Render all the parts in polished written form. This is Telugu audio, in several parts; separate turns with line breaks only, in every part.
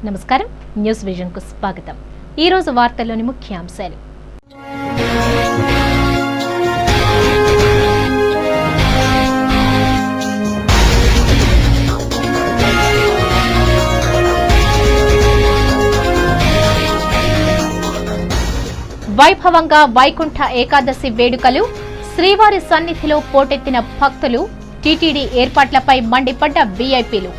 నమస్కారం, న్యూస్ విజన్ కు స్వాగతం. ఈ రోజు వార్తల్లోని ముఖ్యాంశాలు. వైభవంగా వైకుంఠ ఏకాదశి వేడుకలు, శ్రీవారి సన్నిధిలో పోటెత్తిన భక్తులు, టీటీడీ ఏర్పాట్లపై మండిపడ్డ వీఐపీలు.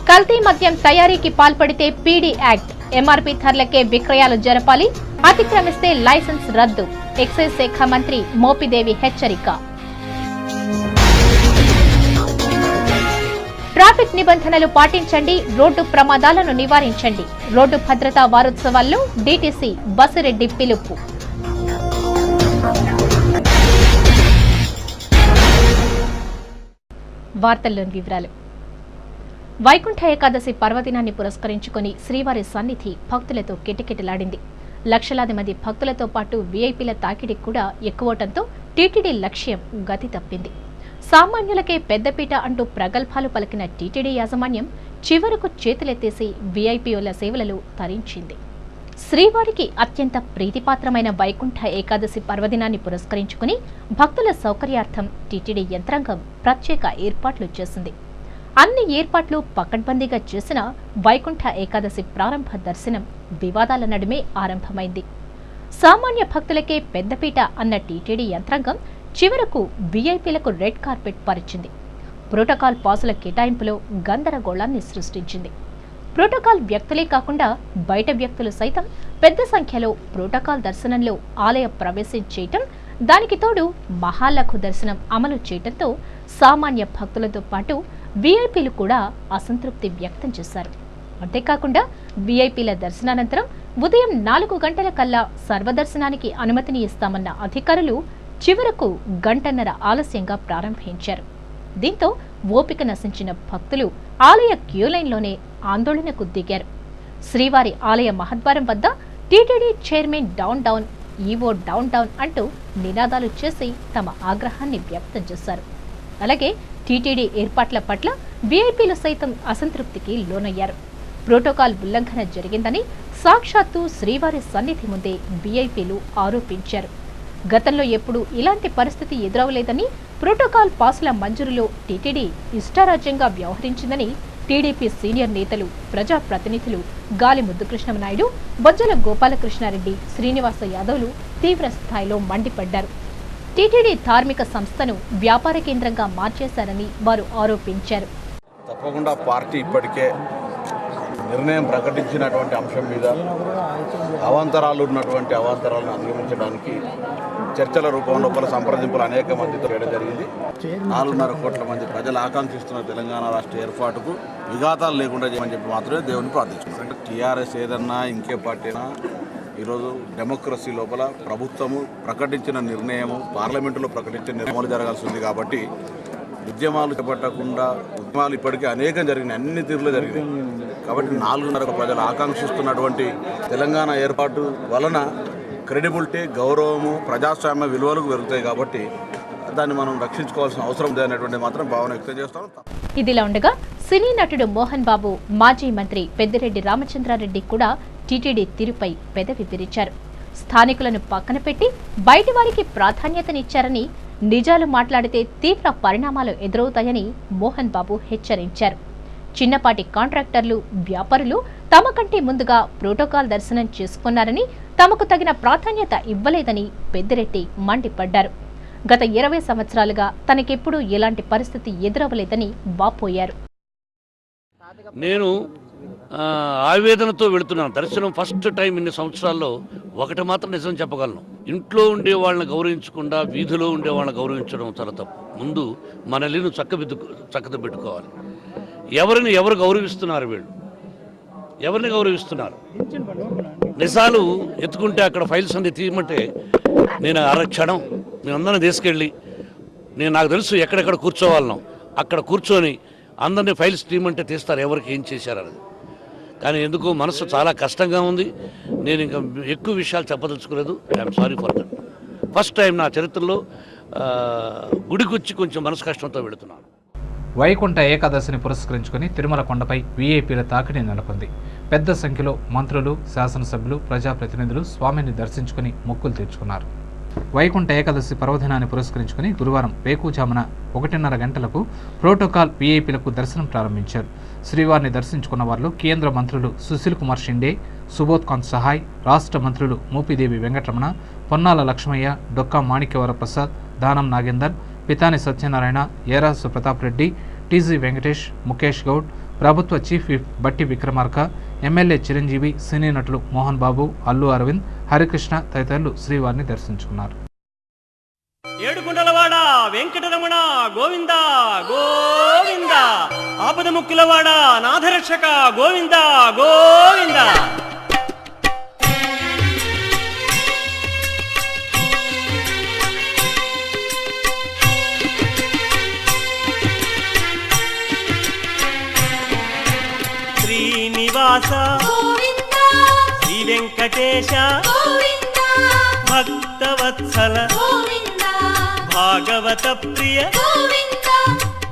కల్తీ మద్యం తయారీకి పాల్పడితే పీడీ యాక్ట్, ఎంఆర్పీ ధరలకే విక్రయాలు జరపాలి, అతిక్రమిస్తే లైసెన్స్ రద్దు, ఎక్సైజ్ శాఖ మంత్రి మోపిదేవి హెచ్చరిక. ట్రాఫిక్ నిబంధనలు పాటించండి, రోడ్డు ప్రమాదాలను నివారించండి, రోడ్డు భద్రతా వారోత్సవాల్లో డీటీసీ బసిరెడ్డి పిలుపు. వార్తల్లోని వివరాలు. వైకుంఠ ఏకాదశి పర్వదినాన్ని పురస్కరించుకుని శ్రీవారి సన్నిధి భక్తులతో కిటకిటలాడింది. లక్షలాది మంది భక్తులతో పాటు వీఐపీల తాకిడి కూడా ఎక్కువటంతో టీటీడీ లక్ష్యం గతి తప్పింది. సామాన్యులకే పెద్దపీట అంటూ ప్రగల్భాలు పలికిన టీటీడీ యాజమాన్యం చివరకు చేతులెత్తేసి వీఐపీల సేవలలో తరించింది. శ్రీవారికి అత్యంత ప్రీతిపాత్రమైన వైకుంఠ ఏకాదశి పర్వదినాన్ని పురస్కరించుకుని భక్తుల సౌకర్యార్థం టీటీడీ యంత్రాంగం ప్రత్యేక ఏర్పాట్లు చేసింది. అన్ని ఏర్పాట్లు పకడ్బందీగా చేసిన వైకుంఠ ఏకాదశి ప్రారంభ దర్శనం వివాదాల నడుమే ఆరంభమైంది. సామాన్య భక్తులకే పెద్దపీట అన్న టీటీడీ యంత్రాంగం చివరకు వీఐపీలకు రెడ్ కార్పెట్ పరిచింది. ప్రోటోకాల్ పాసుల కేటాయింపులో గందరగోళాన్ని సృష్టించింది. ప్రోటోకాల్ వ్యక్తులే కాకుండా బయట వ్యక్తులు సైతం పెద్ద సంఖ్యలో ప్రోటోకాల్ దర్శనంలో ఆలయ ప్రవేశం చేయటం, దానికి తోడు మహాలఘు దర్శనం అమలు చేయటంతో సామాన్య భక్తులతో పాటు వీఐపీలు కూడా అసంతృప్తి వ్యక్తం చేశారు. అంతేకాకుండా వీఐపీల దర్శనానంతరం ఉదయం 4 గంటల కల్లా సర్వదర్శనానికి అనుమతిని ఇస్తామన్న అధికారులు చివరకు గంటన్నర ఆలస్యంగా ప్రారంభించారు. దీంతో ఓపిక నశించిన భక్తులు ఆలయ క్యూలైన్లోనే ఆందోళనకు దిగారు. శ్రీవారి ఆలయ మహద్వారం వద్ద TTD chairman down down, EO down down అంటూ నినాదాలు చేసి తమ ఆగ్రహాన్ని వ్యక్తం చేశారు. అలాగే టీటీడీ ఏర్పాట్ల పట్ల వీఐపీలు సైతం అసంతృప్తికి లోనయ్యారు. ప్రోటోకాల్ ఉల్లంఘన జరిగిందని సాక్షాత్తు శ్రీవారి సన్నిధి ముందే వీఐపీలు ఆరోపించారు. గతంలో ఎప్పుడూ ఇలాంటి పరిస్థితి ఎదురవలేదని, ప్రోటోకాల్ పాసుల మంజూరులో టీటీడీ ఇష్టారాజ్యంగా వ్యవహరించిందని టీడీపీ సీనియర్ నేతలు, ప్రజాప్రతినిధులు గాలి ముద్దుకృష్ణమనాయుడు, బొజ్జల గోపాలకృష్ణారెడ్డి, శ్రీనివాస యాదవ్లు తీవ్ర స్థాయిలో మండిపడ్డారు. టీటీడీ ధార్మిక సంస్థను వ్యాపార కేంద్రంగా మార్చేశారని వారు ఆరోపించారు.
తప్పకుండా పార్టీ ఇప్పటికే నిర్ణయం ప్రకటించినటువంటి అంశం మీద అవాంతరాలు ఉన్నటువంటి అవాంతరాలను అధిగమించడానికి చర్చల రూపంలో పలు సంప్రదింపులు అనేక మందితో చేయడం జరిగింది. 4.5 కోట్ల మంది ప్రజలు ఆకాంక్షిస్తున్న తెలంగాణ రాష్ట్ర ఏర్పాటుకు విఘాతాలు లేకుండా చేయమని చెప్పి మాత్రమే దేవుని ప్రార్థిస్తున్నాం. టీఆర్ఎస్ ఏదన్నా ఇంకే పార్టీ అయినా ఈరోజు డెమోక్రసీ లోపల ప్రభుత్వము ప్రకటించిన నిర్ణయము, పార్లమెంటులో ప్రకటించిన నిర్ణయాలు జరగాల్సి ఉంది. కాబట్టి ఉద్యమాలు చేపట్టకుండా ఉద్యమాలు ఇప్పటికీ అనేకం జరిగినాయి, అన్ని తీరులో జరిగినాయి. కాబట్టి 4.5 ప్రజలు ఆకాంక్షిస్తున్నటువంటి తెలంగాణ ఏర్పాటు వలన క్రెడిబిలిటీ, గౌరవము, ప్రజాస్వామ్య విలువలకు పెరుగుతాయి. కాబట్టి దాన్ని మనం రక్షించుకోవాల్సిన అవసరం ఉంది అనేటువంటి మాత్రం భావన వ్యక్తం చేస్తాం.
ఇదిలా ఉండగా సినీ నటుడు మోహన్ బాబు, మాజీ మంత్రి పెద్దిరెడ్డి రామచంద్రారెడ్డి కూడా టీటీడీ తీరుపై పెదవి విరిచారు. స్థానికులను పక్కన పెట్టి బయటి వారికి ప్రాధాన్యతనిచ్చారని, నిజాలు మాట్లాడితే తీవ్ర పరిణామాలు ఎదురవుతాయని మోహన్ బాబు హెచ్చరించారు. చిన్నపాటి కాంట్రాక్టర్లు, వ్యాపారులు తమ కంటే ముందుగా ప్రోటోకాల్ దర్శనం చేసుకున్నారని, తమకు తగిన ప్రాధాన్యత ఇవ్వలేదని పెద్దిరెడ్డి మండిపడ్డారు. గత 20 సంవత్సరాలుగా తనకెప్పుడూ ఎలాంటి పరిస్థితి ఎదురవ్వలేదని వాపోయారు.
నేను ఆవేదనతో వెళుతున్నాను. దర్శనం ఫస్ట్ టైం ఇన్ని సంవత్సరాల్లో ఒకటి మాత్రం నిజం చెప్పగలను, ఇంట్లో ఉండే వాళ్ళని గౌరవించకుండా వీధిలో ఉండే వాళ్ళని గౌరవించడం చాలా తప్పు. ముందు మన ఇల్లును చక్కదిద్దుకోవాలి. ఎవరిని ఎవరు గౌరవిస్తున్నారు, వీళ్ళు ఎవరిని గౌరవిస్తున్నారు? నిజాలు ఎత్తుకుంటే అక్కడ ఫైల్స్ అన్ని తీయమంటే నేను అరక్షణం మేమందరినీ తీసుకెళ్ళి, నాకు తెలుసు ఎక్కడెక్కడ కూర్చోవాలనో అక్కడ కూర్చొని అందరినీ ఫైల్స్ తీయమంటే తీస్తారు, ఎవరికి ఏం చేశారని. కానీ ఎందుకో మనసు చాలా కష్టంగా ఉంది. నేను ఇంకా ఎక్కువ విషయాలు చెప్పదలుచుకోలేదు. I'm sorry for that. First time నా చరిత్రలో గుడికొచ్చి కొంచెం మనసు కష్టంతో వెళుతున్నాను.
వైకుంఠ ఏకాదశిని పురస్కరించుకుని తిరుమల కొండపై వీఐపీల తాకిడి నెలకొంది. పెద్ద సంఖ్యలో మంత్రులు, శాసనసభ్యులు, ప్రజాప్రతినిధులు స్వామిని దర్శించుకుని మొక్కులు తీర్చుకున్నారు. వైకుంఠ ఏకాదశి పర్వదినాన్ని పురస్కరించుకుని గురువారం వేకువజామున 1:30 గంటలకు ప్రోటోకాల్ వీఐపీలకు దర్శనం ప్రారంభించారు. శ్రీవారిని దర్శించుకున్న వారిలో కేంద్ర మంత్రులు సుశీల్ కుమార్ షిండే, సుబోధ్ కాంత్ సహాయ్, రాష్ట్ర మంత్రులు మోపిదేవి వెంకటరమణ, పొన్నాల లక్ష్మయ్య, డొక్కా మాణిక్యవర ప్రసాద్, దానం నాగేందర్, పితాని సత్యనారాయణ, ఏరాసు ప్రతాప్ రెడ్డి, టీజీ వెంకటేష్, ముఖేష్ గౌడ్, ప్రభుత్వ చీఫ్ విప్ బట్టి విక్రమార్క, ఎమ్మెల్యే చిరంజీవి, సినీ నటులు మోహన్ బాబు, అల్లు అరవింద్, హరికృష్ణ తదితరులు శ్రీవారిని దర్శించుకున్నారు.
ఏడుకొండలవాడ వెంకటరమణ గోవింద గోవింద, ఆపద ముక్కులవాడ నాథరక్షక గోవింద గోవింద. శ్రీనివాస గోవింద, శ్రీ వెంకటేశ గోవింద, భక్తవత్సల గోవింద, భాగవత ప్రియ గోవింద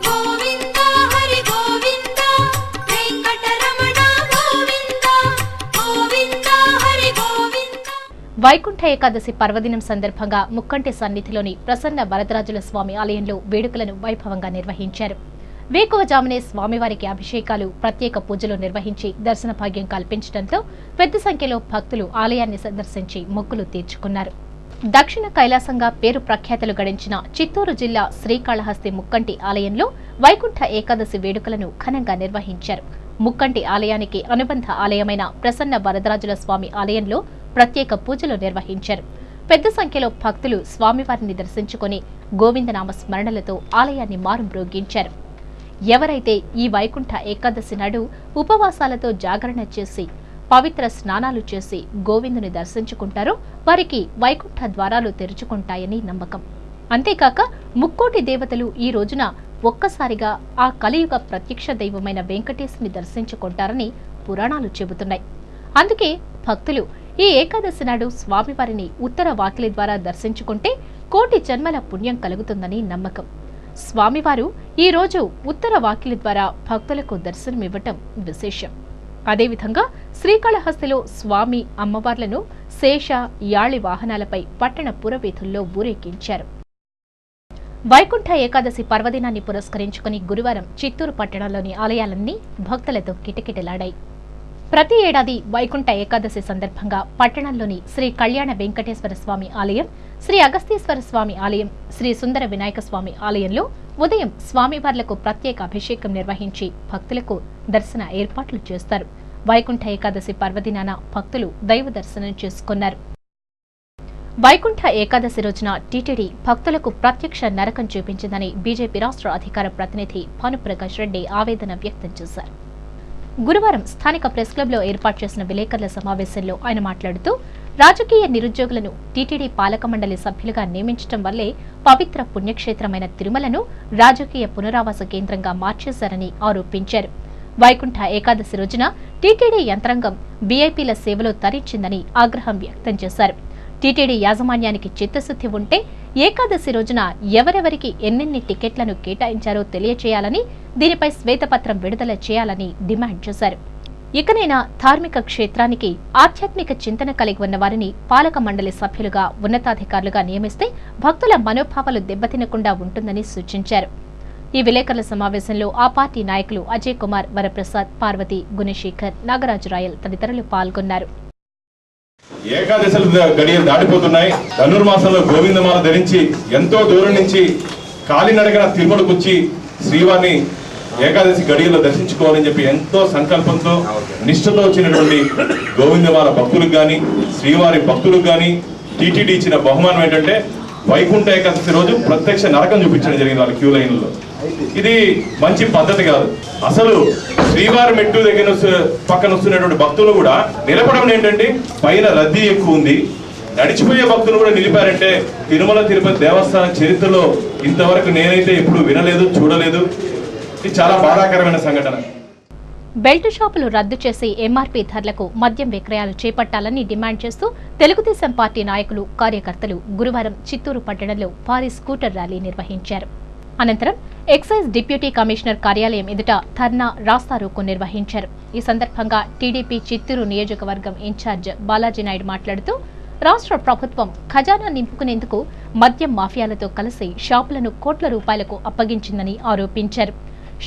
గోవింద, హరి గోవింద, వెంకటరమణ గోవింద గోవింద, హరి గోవింద.
వైకుంఠ ఏకాదశి పర్వదినం సందర్భంగా ముక్కంటి సన్నిధిలోని ప్రసన్న వరదరాజుల స్వామి ఆలయంలో వేడుకలను వైభవంగా నిర్వహించారు. వేకువజామునే స్వామివారికి అభిషేకాలు, ప్రత్యేక పూజలు నిర్వహించి దర్శన భాగ్యం కల్పించడంతో పెద్ద సంఖ్యలో భక్తులు ఆలయాన్ని సందర్శించి మొక్కులు తీర్చుకున్నారు. దక్షిణ కైలాసంగా పేరు ప్రఖ్యాతులు గడించిన చిత్తూరు జిల్లా శ్రీకాళహస్తి ముక్కంటి ఆలయంలో వైకుంఠ ఏకాదశి వేడుకలను ఘనంగా నిర్వహించారు. ముక్కంటి ఆలయానికి అనుబంధ ఆలయమైన ప్రసన్న వరదరాజుల స్వామి ఆలయంలో ప్రత్యేక పూజలు నిర్వహించారు. పెద్ద సంఖ్యలో భక్తులు స్వామివారిని దర్శించుకుని గోవిందనామ స్మరణలతో ఆలయాన్ని మారుమ్రోగించారు. ఎవరైతే ఈ వైకుంఠ ఏకాదశి నాడు ఉపవాసాలతో జాగరణ చేసి పవిత్ర స్నానాలు చేసి గోవిందుని దర్శించుకుంటారో వారికి వైకుంఠ ద్వారాలు తెరుచుకుంటాయని నమ్మకం. అంతేకాక ముక్కోటి దేవతలు ఈ రోజున ఒక్కసారిగా ఆ కలియుగ ప్రత్యక్ష దైవమైన వెంకటేశుని దర్శించుకుంటారని పురాణాలు చెబుతున్నాయి. అందుకే భక్తులు ఈ ఏకాదశి నాడు స్వామివారిని ఉత్తర వాకిలి ద్వారా దర్శించుకుంటే కోటి జన్మల పుణ్యం కలుగుతుందని నమ్మకం. స్వామివారు ఈ రోజు ఉత్తర వాకిలి ద్వారా భక్తులకు దర్శనమివ్వటం విశేషం. అదేవిధంగా శ్రీకాళహస్తిలో స్వామి అమ్మవార్లను శేష, యాళి వాహనాలపై పట్టణ పురవీధుల్లో ఊరేగించారు. వైకుంఠ ఏకాదశి పర్వదినాన్ని పురస్కరించుకుని గురువారం చిత్తూరు పట్టణంలోని ఆలయాలన్నీ భక్తులతో కిటకిటలాడాయి. ప్రతి ఏడాది వైకుంఠ ఏకాదశి సందర్భంగా పట్టణంలోని శ్రీ కళ్యాణ వెంకటేశ్వర స్వామి ఆలయం, శ్రీ అగస్తీశ్వర స్వామి ఆలయం, శ్రీ సుందర వినాయక స్వామి ఆలయంలో ఉదయం స్వామివార్లకు ప్రత్యేక అభిషేకం నిర్వహించి భక్తులకు దర్శన ఏర్పాట్లు చేస్తారు. వైకుంఠ ఏకాదశి పర్వదినాన భక్తులు దైవ దర్శనం చేసుకున్నారు. వైకుంఠ ఏకాదశి రోజున టీటీడీ భక్తులకు ప్రత్యక్ష నరకం చూపించిందని బీజేపీ రాష్ట్ర అధికార ప్రతినిధి భానుప్రకాష్ రెడ్డి ఆవేదన వ్యక్తం చేశారు. గురువారం స్థానిక ప్రెస్ క్లబ్లో ఏర్పాటు చేసిన విలేకరుల సమావేశంలో ఆయన మాట్లాడుతూ రాజకీయ నిరుద్యోగులను టీటీడీ పాలక మండలి సభ్యులుగా నియమించడం వల్లే పవిత్ర పుణ్యక్షేత్రమైన తిరుమలను రాజకీయ పునరావాస కేంద్రంగా మార్చేశారని ఆరోపించారు. వైకుంఠ ఏకాదశి రోజున టీటీడీ యంత్రాంగం వీఐపీల సేవలో తరించిందని ఆగ్రహం వ్యక్తం చేశారు. టీటీడీ యాజమాన్యానికి చిత్తశుద్ధి ఉంటే ఏకాదశి రోజున ఎవరెవరికి ఎన్నెన్ని టికెట్లను కేటాయించారో తెలియచేయాలని, దీనిపై శ్వేతపత్రం విడుదల చేయాలని డిమాండ్ చేశారు. ఇకనైనా ధార్మిక క్షేత్రానికి ఆధ్యాత్మిక చింతన కలిగి ఉన్న వారిని పాలక మండలి సభ్యులుగా, ఉన్నతాధికారులుగా నియమిస్తే భక్తుల మనోభావాలు దెబ్బతినకుండా ఉంటుందని సూచించారు. ఈ విలేకరుల సమావేశంలో ఆ పార్టీ నాయకులు అజయ్ కుమార్, వరప్రసాద్, పార్వతి, గుణశేఖర్, నాగరాజు రాయల్ తదితరులు పాల్గొన్నారు.
ఏకాదశులు గడియలు దాటిపోతున్నాయి. ధనుర్మాసంలో గోవిందమాల ధరించి ఎంతో దూరం నుంచి కాలినడకన తిరుమలకు వచ్చి శ్రీవారిని ఏకాదశి గడియల్లో దర్శించుకోవాలని చెప్పి ఎంతో సంకల్పంతో నిష్ఠతో వచ్చినటువంటి గోవిందమాల భక్తులకు కానీ, శ్రీవారి భక్తులకు కానీ టీటీడీ ఇచ్చిన బహుమానం ఏంటంటే వైకుంఠ ఏకాదశి రోజు ప్రత్యక్ష నరకం చూపించడం జరిగింది వాళ్ళ క్యూ లైన్లో. ఇది మంచి పద్ధతి కాదు. అసలు శ్రీవారి మెట్టు దగ్గర పక్కన వస్తున్నటువంటి భక్తులు కూడా నిలబడడం ఏంటంటే పైన రద్దీ ఎక్కువ ఉంది, నడిచిపోయే భక్తులు కూడా నిలిపారంటే తిరుమల తిరుపతి దేవస్థానం చరిత్రలో ఇంతవరకు నేనైతే ఎప్పుడు వినలేదు, చూడలేదు. ఇది చాలా బాధాకరమైన సంఘటన.
బెల్ట్ షాపులు రద్దు చేసి ఎంఆర్పీ ధరలకు మద్యం విక్రయాలు చేపట్టాలని డిమాండ్ చేస్తూ తెలుగుదేశం పార్టీ నాయకులు, కార్యకర్తలు గురువారం చిత్తూరు పట్టణంలో భారీ స్కూటర్ ర్యాలీ నిర్వహించారు. అనంతరం ఎక్సైజ్ డిప్యూటీ కమిషనర్ కార్యాలయం ఎదుట ధర్నా రాస్తారోకో నిర్వహించారు. ఈ సందర్భంగా టీడీపీ చిత్తూరు నియోజకవర్గం ఇన్ఛార్జ్ బాలాజీ నాయుడు మాట్లాడుతూ రాష్ట్ర ప్రభుత్వం ఖజానా నింపుకునేందుకు మద్యం మాఫియాలతో కలిసి షాపులను కోట్ల రూపాయలకు అప్పగించిందని ఆరోపించారు.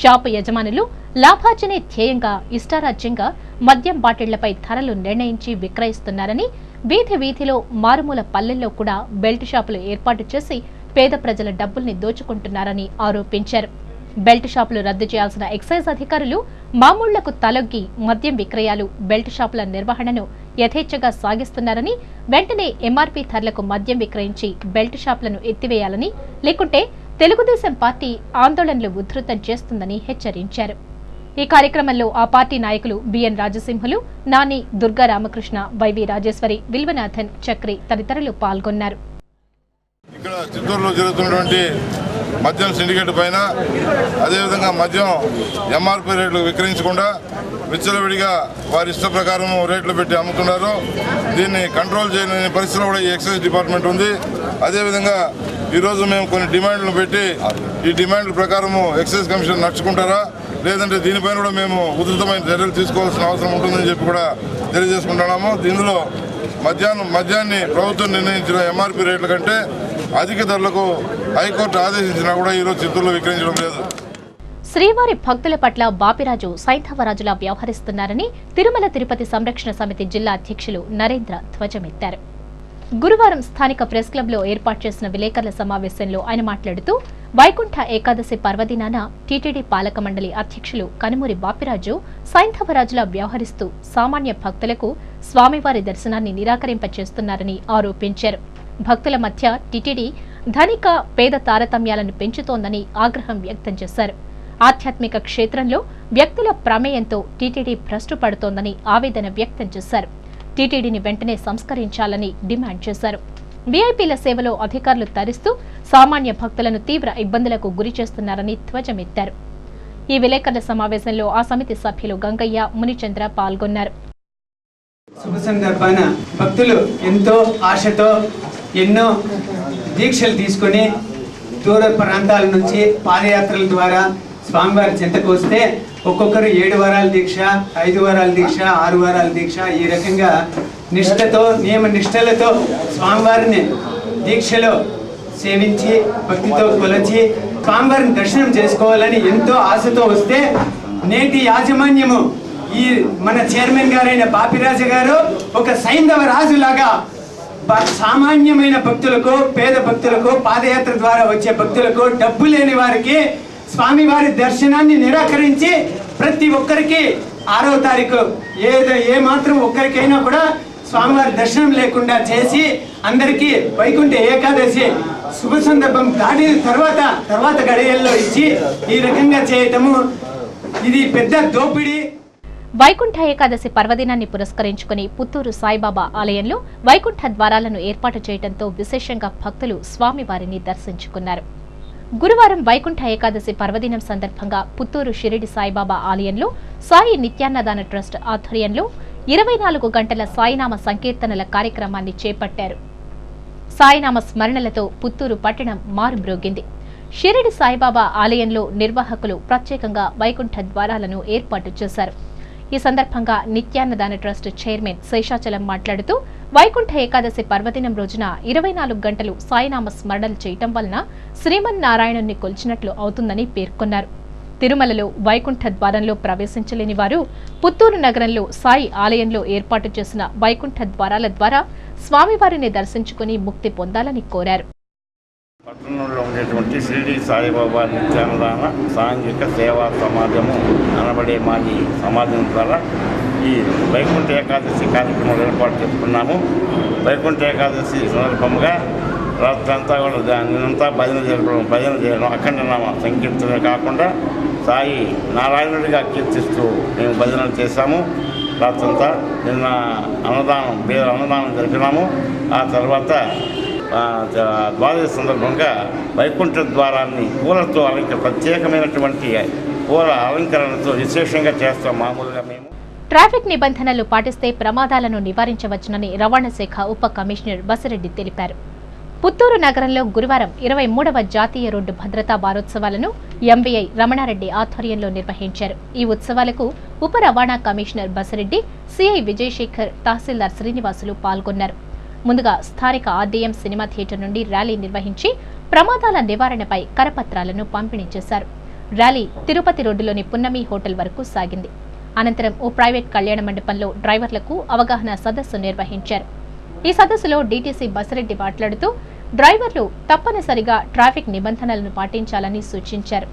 షాపు యజమానులు లాభార్జనే ధ్యేయంగా ఇష్టారాజ్యంగా మద్యం బాటిళ్లపై ధరలు నిర్ణయించి విక్రయిస్తున్నారని, వీధి వీధిలో మారుమూల పల్లెల్లో కూడా బెల్ట్ షాపులు ఏర్పాటు చేసి పేద ప్రజల డబ్బుల్ని దోచుకుంటున్నారని ఆరోపించారు. బెల్ట్ షాపులు రద్దు చేయాల్సిన ఎక్సైజ్ అధికారులు మామూళ్లకు తలొగ్గి మద్యం విక్రయాలు, బెల్ట్ షాపుల నిర్వహణను యథేచ్ఛగా సాగిస్తున్నారని, వెంటనే ఎంఆర్పీ ధరలకు మద్యం విక్రయించి బెల్ట్ షాపులను ఎత్తివేయాలని, లేకుంటే తెలుగుదేశం పార్టీ ఆందోళనలు ఉధృతం చేస్తుందని హెచ్చరించారు. ఈ కార్యక్రమంలో ఆ పార్టీ నాయకులు బిఎన్ రాజసింహులు, నాని, దుర్గా రామకృష్ణ, వైవి రాజేశ్వరి, విల్వనాథన్, చక్రి తదితరులు పాల్గొన్నారు.
ఇక్కడ చిత్తూరులో జరుగుతున్నటువంటి మద్యం సిండికేట్ పైన, అదేవిధంగా మద్యం ఎంఆర్పీ రేట్లు విక్రయించకుండా విచ్చలవిడిగా వారి ఇష్ట ప్రకారం రేట్లు పెట్టి అమ్ముతున్నారు. దీన్ని కంట్రోల్ చేయలేని పరిస్థితిలో కూడా ఈ ఎక్సైజ్ డిపార్ట్మెంట్ ఉంది. అదేవిధంగా ఈరోజు మేము కొన్ని డిమాండ్లు పెట్టి ఈ డిమాండ్ల ప్రకారము ఎక్సైజ్ కమిషన్ నడుచుకుంటారా, లేదంటే దీనిపైన కూడా మేము ఉధృతమైన చర్యలు తీసుకోవాల్సిన అవసరం ఉంటుందని చెప్పి కూడా తెలియజేసుకుంటున్నాము. దీనిలో మద్యాన్ని ప్రభుత్వం నిర్ణయించిన ఎంఆర్పీ రేట్ల కంటే అధిక ధరలకు హైకోర్టు ఆదేశించినా కూడా ఈరోజు చిత్తూరులో విక్రయించడం లేదు.
శ్రీవారి భక్తుల పట్ల బాపిరాజు సైంధవరాజులా వ్యవహరిస్తున్నారని తిరుమల తిరుపతి సంరక్షణ సమితి జిల్లా అధ్యక్షులు నరేంద్ర ధ్వజమెత్తారు. గురువారం స్థానిక ప్రెస్ క్లబ్లో ఏర్పాటు చేసిన విలేకరుల సమావేశంలో ఆయన మాట్లాడుతూ వైకుంఠ ఏకాదశి పర్వదినాన టీటీడీ పాలక మండలి అధ్యక్షులు కనుమూరి బాపిరాజు సైంధవరాజులా వ్యవహరిస్తూ సామాన్య భక్తులకు స్వామివారి దర్శనాన్ని నిరాకరింపచేస్తున్నారని ఆరోపించారు. భక్తుల మధ్య టీటీడీ ధనిక పేద తారతమ్యాలను పెంచుతోందని ఆగ్రహం వ్యక్తం చేశారు. ఆధ్యాత్మిక క్షేత్రంలో వ్యక్తుల ప్రమేయంతో టీటీడీ భ్రష్టు పడుతోందని ఆవేదన వ్యక్తం చేశారు. టీటీడీని వెంటనే సంస్కరించాలని డిమాండ్ చేశారు. వీఐపీల సేవలో అధికారులు తరిస్తూ సామాన్య భక్తులను తీవ్ర ఇబ్బందులకు గురి చేస్తున్నారని ధ్వజమెత్తారు. ఈ విలేకరుల సమావేశంలో ఆ సమితి సభ్యులు గంగయ్య, మునిచంద్ర పాల్గొన్నారు.
శుభ సందర్భాన భక్తులు ఎంతో ఆశతో ఎన్నో దీక్షలు తీసుకుని దూర ప్రాంతాల నుంచి పాదయాత్రల ద్వారా స్వామివారి చెంతకు వస్తే ఒక్కొక్కరు 7 వారాల దీక్ష, 5 వారాల దీక్ష, 6 వారాల దీక్ష, ఈ రకంగా నిష్ఠతో నియమ నిష్ఠలతో స్వామివారిని దీక్షలో సేవించి భక్తితో కొలచి స్వామివారిని దర్శనం చేసుకోవాలని ఎంతో ఆశతో వస్తే నేటి యాజమాన్యము ఈ మన చైర్మన్ గారైన బాపిరాజు గారు ఒక సైంధవ రాజులాగా సామాన్యమైన భక్తులకు, పేద భక్తులకు, పాదయాత్ర ద్వారా వచ్చే భక్తులకు, డబ్బు లేని వారికి స్వామివారి దర్శనాన్ని నిరాకరించి ప్రతి ఒక్కరికి 6వ తారీఖు ఏ మాత్రం ఒక్కరికైనా కూడా స్వామివారి దర్శనం లేకుండా చేసి అందరికీ వైకుంఠ ఏకాదశి శుభ సందర్భం దాటిన తర్వాత గడియల్లో ఇచ్చి ఈ రకంగా చేయటము ఇది పెద్ద దోపిడీ.
వైకుంఠ ఏకాదశి పర్వదినాన్ని పురస్కరించుకుని పుత్తూరు సాయిబాబా ఆలయంలో వైకుంఠ ద్వారాలను ఏర్పాటు చేయడంతో విశేషంగా భక్తులు స్వామివారిని దర్శించుకున్నారు. గురువారం వైకుంఠ ఏకాదశి పర్వదినం సందర్భంగా పుత్తూరు షిరిడి సాయిబాబా ఆలయంలో సాయి నిత్యాన్నదాన ట్రస్ట్ ఆధ్వర్యంలో 24 గంటల సాయినామ సంకీర్తనల కార్యక్రమాన్ని చేపట్టారు. సాయినామ స్మరణలతో పుత్తూరు పట్టణం మారుమ్రోగింది. షిరిడి సాయిబాబా ఆలయంలో నిర్వాహకులు ప్రత్యేకంగా వైకుంఠ ద్వారాలను ఏర్పాటు చేశారు. ఈ సందర్భంగా నిత్యాన్నదాన ట్రస్ట్ చైర్మన్ శేషాచలం మాట్లాడుతూ వైకుంఠ ఏకాదశి పర్వదినం రోజున 24 గంటలు సాయినామ స్మరణలు చేయటం వలన శ్రీమన్నారాయణుణ్ణి కొలిచినట్లు అవుతుందని పేర్కొన్నారు. తిరుమలలో వైకుంఠ ద్వారంలో ప్రవేశించలేని వారు పుత్తూరు నగరంలో సాయి ఆలయంలో ఏర్పాటు చేసిన వైకుంఠ ద్వారాల ద్వారా స్వామివారిని దర్శించుకుని ముక్తి పొందాలని కోరారు.
పట్టణంలో ఉండేటువంటి షిరిడి సాయిబాబా నిత్యాన్నదాన సాంఘిక సేవా సమాజము అనబడే మాది సమాజం ద్వారా ఈ వైకుంఠ ఏకాదశి కార్యక్రమాలు ఏర్పాటు చేసుకున్నాము. వైకుంఠ ఏకాదశి సందర్భంగా రాత్రంతా కూడా నిన్నంతా భజన చేయడం అఖండ నామ సంకీర్తన కాకుండా సాయి నారాయణుడిగా కీర్తిస్తూ మేము భజనలు చేశాము. రాత్రంతా నిన్న అన్నదానం జరిపినాము. ఆ తర్వాత ద్వాదశి సందర్భంగా వైకుంఠ ద్వారాన్ని పూలతో ప్రత్యేకమైనటువంటి పూల అలంకరణతో విశేషంగా చేస్తాం. మామూలుగా మేము
ట్రాఫిక్ నిబంధనలు పాటిస్తే ప్రమాదాలను నివారించవచ్చునని రవాణా శాఖ ఉప కమిషనర్ బసిరెడ్డి తెలిపారు. పుత్తూరు నగరంలో గురువారం 23వ జాతీయ రోడ్డు భద్రతా వారోత్సవాలను ఎంవీఐ రమణారెడ్డి ఆధ్వర్యంలో నిర్వహించారు. ఈ ఉత్సవాలకు ఉప రవాణా కమిషనర్ బసిరెడ్డి, సిఐ విజయశేఖర్, తహసీల్దార్ శ్రీనివాసులు పాల్గొన్నారు. ముందుగా స్థానిక ఆర్డీఎం సినిమా థియేటర్ నుండి ర్యాలీ నిర్వహించి ప్రమాదాల నివారణపై కరపత్రాలను పంపిణీ చేశారు. ర్యాలీ తిరుపతి రోడ్డులోని పున్నమి హోటల్ వరకు సాగింది. అనంతరం ఓ ప్రైవేట్ కళ్యాణ మండపంలో డ్రైవర్లకు అవగాహన సదస్సు నిర్వహించారు. ఈ సదస్సులో డీటీసీ బసిరెడ్డి మాట్లాడుతూ డ్రైవర్లు తప్పనిసరిగా ట్రాఫిక్ నిబంధనలను పాటించాలని సూచించారు.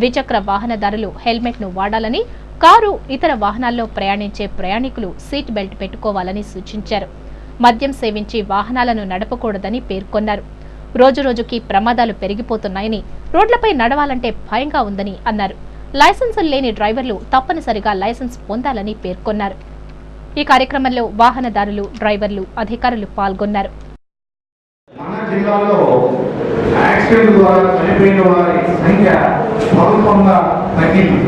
ద్విచక్ర వాహనదారులు హెల్మెట్ను వాడాలని, కారు, ఇతర వాహనాల్లో ప్రయాణించే ప్రయాణికులు సీట్ బెల్ట్ పెట్టుకోవాలని సూచించారు. మద్యం సేవించి వాహనాలను నడపకూడదని పేర్కొన్నారు. రోజురోజుకి ప్రమాదాలు పెరిగిపోతున్నాయని, రోడ్లపై నడవాలంటే భయంగా ఉందని అన్నారు. లైసెన్సులు లేని డ్రైవర్లు తప్పనిసరిగా లైసెన్స్ పొందాలని పేర్కొన్నారు. ఈ కార్యక్రమంలో వాహనదారులు, డ్రైవర్లు, అధికారులు పాల్గొన్నారు.
మన జిల్లాలో యాక్సిడెంట్ ద్వారా చనిపోయిన వారి సంఖ్య స్వల్పంగా తగ్గింది.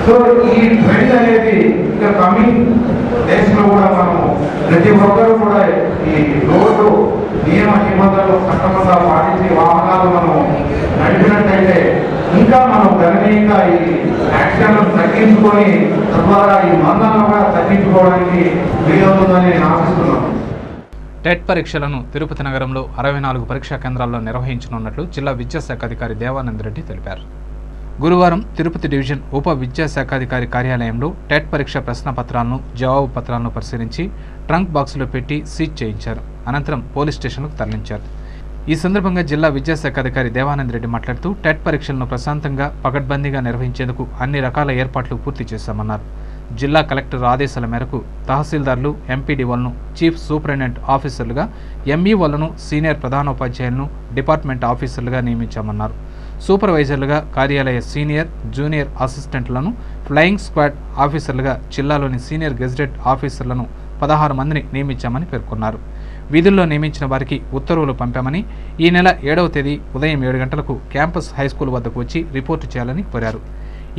సో ఈ ట్రెండ్ అనేది ఇంకా కమింగ్ డేస్లో కూడా మనము ప్రతి ఒక్కరూ కూడా ఈ రోడ్డు నియమ నిబంధనలు చట్టంగా పాటించి వాహనాలు మనం నడిపినట్టయితే ఇంకా మనం గణనీయంగా ఈ యాక్సిడెంట్లను తగ్గించుకొని తద్వారా ఈ మందాలను కూడా తగ్గించుకోవడానికి వీలవుతుందని నేను ఆశిస్తున్నాను.
టెట్ పరీక్షలను తిరుపతి నగరంలో 64 పరీక్షా కేంద్రాల్లో నిర్వహించనున్నట్లు జిల్లా విద్యాశాఖ అధికారి దేవానంద్ రెడ్డి తెలిపారు. గురువారం తిరుపతి డివిజన్ ఉప విద్యాశాఖాధికారి కార్యాలయంలో టెట్ పరీక్ష ప్రశ్నపత్రాలను, జవాబు పత్రాలను పరిశీలించి ట్రంక్ బాక్సులో పెట్టి సీజ్ చేయించారు. అనంతరం పోలీస్ స్టేషన్కు తరలించారు. ఈ సందర్భంగా జిల్లా విద్యాశాఖాధికారి దేవానంద్ రెడ్డి మాట్లాడుతూ టెట్ పరీక్షలను ప్రశాంతంగా, పకడ్బందీగా నిర్వహించేందుకు అన్ని రకాల ఏర్పాట్లు పూర్తి చేశామన్నారు. జిల్లా కలెక్టర్ ఆదేశాల మేరకు తహసీల్దార్లు, ఎంపీడీఓలను చీఫ్ సూపరింటెండెంట్ ఆఫీసర్లుగా, ఎంఈఓలను సీనియర్ ప్రధానోపాధ్యాయులను డిపార్ట్మెంట్ ఆఫీసర్లుగా నియమించామన్నారు. సూపర్వైజర్లుగా కార్యాలయ సీనియర్, జూనియర్ అసిస్టెంట్లను, ఫ్లయింగ్ స్క్వాడ్ ఆఫీసర్లుగా జిల్లాలోని సీనియర్ గెజిటెడ్ ఆఫీసర్లను 16 మందిని నియమించామని పేర్కొన్నారు. విధుల్లో నియమించిన వారికి ఉత్తర్వులు పంపామని, ఈ నెల 7వ తేదీ ఉదయం 7 గంటలకు క్యాంపస్ హైస్కూల్ వద్దకు వచ్చి రిపోర్టు చేయాలని కోరారు.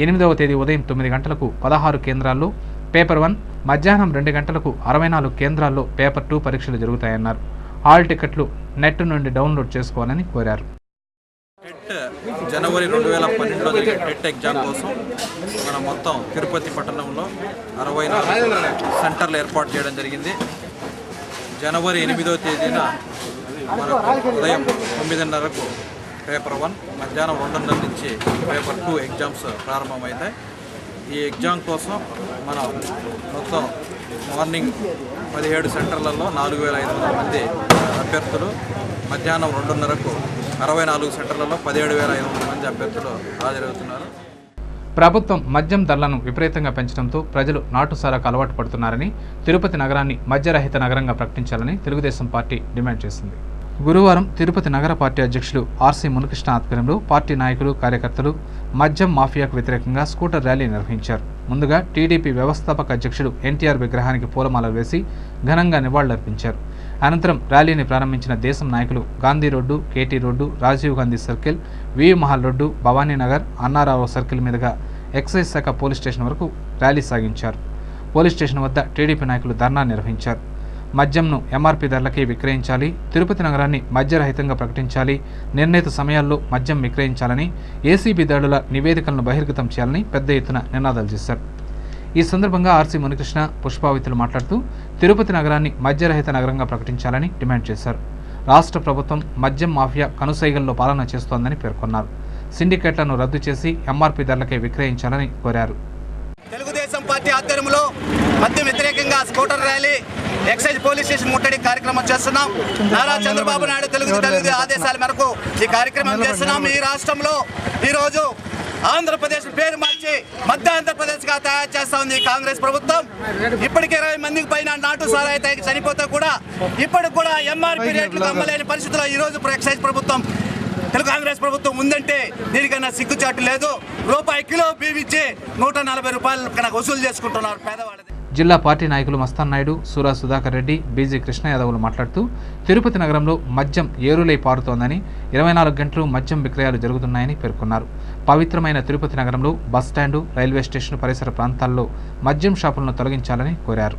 8వ తేదీ ఉదయం 9 గంటలకు 16 కేంద్రాల్లో పేపర్ 1, మధ్యాహ్నం 2 గంటలకు 64 కేంద్రాల్లో పేపర్ 2 పరీక్షలు జరుగుతాయన్నారు. హాల్ టికెట్లు నెట్ నుండి డౌన్లోడ్ చేసుకోవాలని కోరారు.
జనవరి 2012లో జరిగే టెట్ ఎగ్జామ్ కోసం మనం మొత్తం తిరుపతి పట్టణంలో 64 సెంటర్లు ఏర్పాటు చేయడం జరిగింది. జనవరి 8వ తేదీన మనకు ఉదయం 9:30కు పేపర్ 1, మధ్యాహ్నం 2:30 నుంచి పేపర్ 2 ఎగ్జామ్స్ ప్రారంభమవుతాయి. ఈ ఎగ్జామ్ కోసం మనం మొత్తం మార్నింగ్ 17 సెంటర్లలో 4,500 మంది అభ్యర్థులు, మధ్యాహ్నం 2:30కు 64 సెంటర్లలో 17,500 మంది అభ్యర్థులు హాజరవుతున్నారు.
ప్రభుత్వం మద్యం ధరలను విపరీతంగా పెంచడంతో ప్రజలు నాటుసారాకు అలవాటు పడుతున్నారని, తిరుపతి నగరాన్ని మద్యరహిత నగరంగా ప్రకటించాలని తెలుగుదేశం పార్టీ డిమాండ్ చేసింది. గురువారం తిరుపతి నగర పార్టీ అధ్యక్షులు ఆర్సీ మునికృష్ణ ఆధ్వర్యంలో పార్టీ నాయకులు, కార్యకర్తలు మద్యం మాఫియాకు వ్యతిరేకంగా స్కూటర్ ర్యాలీ నిర్వహించారు. ముందుగా టీడీపీ వ్యవస్థాపక అధ్యక్షుడు ఎన్టీఆర్ విగ్రహానికి పూలమాలలు వేసి ఘనంగా నివాళులర్పించారు. అనంతరం ర్యాలీని ప్రారంభించిన దేశం నాయకులు Gandhi road, KT road, Rajiv Gandhi circle, VV Mahal road, Bhavaninagar, Annarao circle మీదుగా ఎక్సైజ్ శాఖ పోలీస్ స్టేషన్ వరకు ర్యాలీ సాగించారు. పోలీస్ స్టేషన్ వద్ద టీడీపీ నాయకులు ధర్నా నిర్వహించారు. మద్యంను ఎంఆర్పీ ధరలకే విక్రయించాలి, తిరుపతి నగరాన్ని మద్యరహితంగా ప్రకటించాలి, నిర్ణీత సమయాల్లో మద్యం విక్రయించాలని, ఏసీబీ దాడుల నివేదికలను బహిర్గతం చేయాలని పెద్ద ఎత్తున నినాదాలు చేశారు. ఈ సందర్భంగా ఆర్సీ మునికృష్ణ, పుష్పావతిలు మాట్లాడుతూ తిరుపతి నగరాన్ని మద్యరహిత నగరంగా ప్రకటించాలని డిమాండ్ చేశారు. రాష్ట్ర ప్రభుత్వం మద్యం మాఫియా కనుసైగల్లో పాలన చేస్తోందని పేర్కొన్నారు. సిండికేట్లను రద్దు చేసి ఎంఆర్పీ ధరలకే విక్రయించాలని కోరారు.
తెలుగుదేశం పార్టీ ఆధ్వర్యంలో మద్యం వ్యతిరేకంగా scooter rally, excise police station ముట్టడి కార్యక్రమం చేస్తున్నాం. నారా చంద్రబాబు నాయుడు తెలుగు ఆదేశాల మేరకు ఈ కార్యక్రమం చేస్తున్నాం. ఈ రాష్ట్రంలో ఈరోజు ఆంధ్రప్రదేశ్ పేరు మార్చి మధ్య ఆంధ్రప్రదేశ్గా తయారు చేస్తా ఉంది కాంగ్రెస్ ప్రభుత్వం. ఇప్పటికే 20 మందికి పైన నాటు సారాయి తాగి చనిపోతే కూడా ఇప్పటికి కూడా ఎంఆర్పీ రేట్లు అమ్మలేని పరిస్థితుల్లో ఈరోజు ఎక్సైజ్ ప్రభుత్వం, తెలుగు కాంగ్రెస్ ప్రభుత్వం ఉందంటే దీనికన్నా సిగ్గుచాటు లేదు. రూపాయి కిలో బీవిచ్చి 140 రూపాయలు కనుక వసూలు చేసుకుంటున్నారు పేదవాళ్ళది.
జిల్లా పార్టీ నాయకులు మస్తాన్ నాయుడు, సూరా సుధాకర్ రెడ్డి, బీజీ కృష్ణ యాదవులు మాట్లాడుతూ తిరుపతి నగరంలో మద్యం ఏరులై పారుతోందని, 24 గంటలు మద్యం విక్రయాలు జరుగుతున్నాయని పేర్కొన్నారు. పవిత్రమైన తిరుపతి నగరంలో బస్టాండు, రైల్వే స్టేషన్ పరిసర ప్రాంతాల్లో మద్యం షాపులను తొలగించాలని కోరారు.